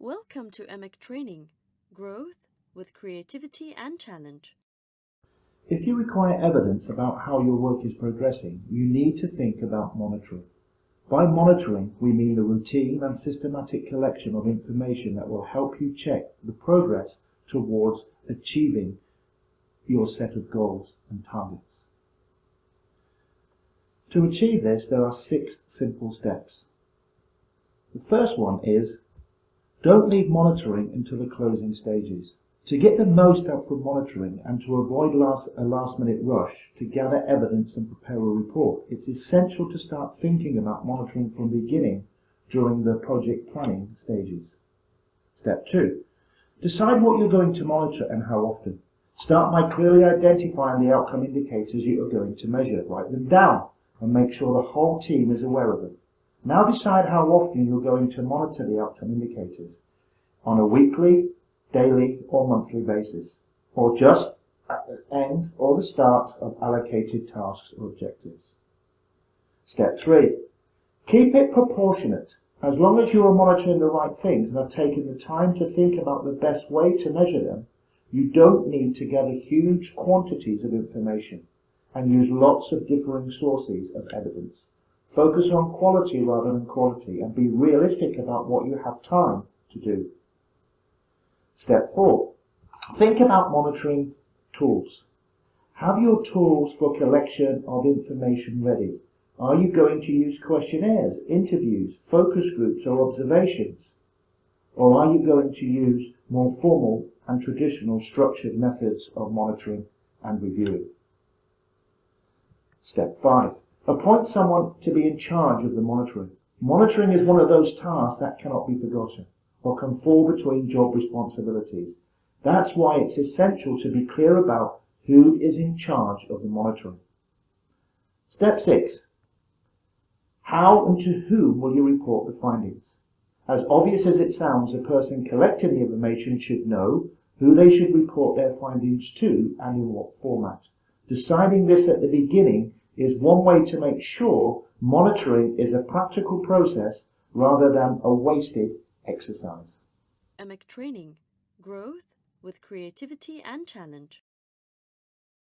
Welcome to EMIC Training, Growth with Creativity and Challenge. If you require evidence about how your work is progressing, you need to think about monitoring. By monitoring, we mean the routine and systematic collection of information that will help you check the progress towards achieving your set of goals and targets. To achieve this, there are 6 simple steps. The first one is, don't leave monitoring until the closing stages. To get the most out from monitoring and to avoid a last-minute rush to gather evidence and prepare a report, it's essential to start thinking about monitoring from the beginning during the project planning stages. Step 2. Decide what you're going to monitor and how often. Start by clearly identifying the outcome indicators you are going to measure. Write them down and make sure the whole team is aware of them. Now decide how often you're going to monitor the outcome indicators, on a weekly, daily or monthly basis, or just at the end or the start of allocated tasks or objectives. Step 3. Keep it proportionate. As long as you are monitoring the right things and have taken the time to think about the best way to measure them, you don't need to gather huge quantities of information and use lots of differing sources of evidence. Focus on quality rather than quantity and be realistic about what you have time to do. Step 4. Think about monitoring tools. Have your tools for collection of information ready. Are you going to use questionnaires, interviews, focus groups or observations? Or are you going to use more formal and traditional structured methods of monitoring and reviewing? Step 5. Appoint someone to be in charge of the monitoring. Monitoring is one of those tasks that cannot be forgotten or can fall between job responsibilities. That's why it's essential to be clear about who is in charge of the monitoring. Step 6. How and to whom will you report the findings? As obvious as it sounds, the person collecting the information should know who they should report their findings to and in what format. Deciding this at the beginning is one way to make sure monitoring is a practical process rather than a wasted exercise. EMIC Training, Growth with Creativity and Challenge.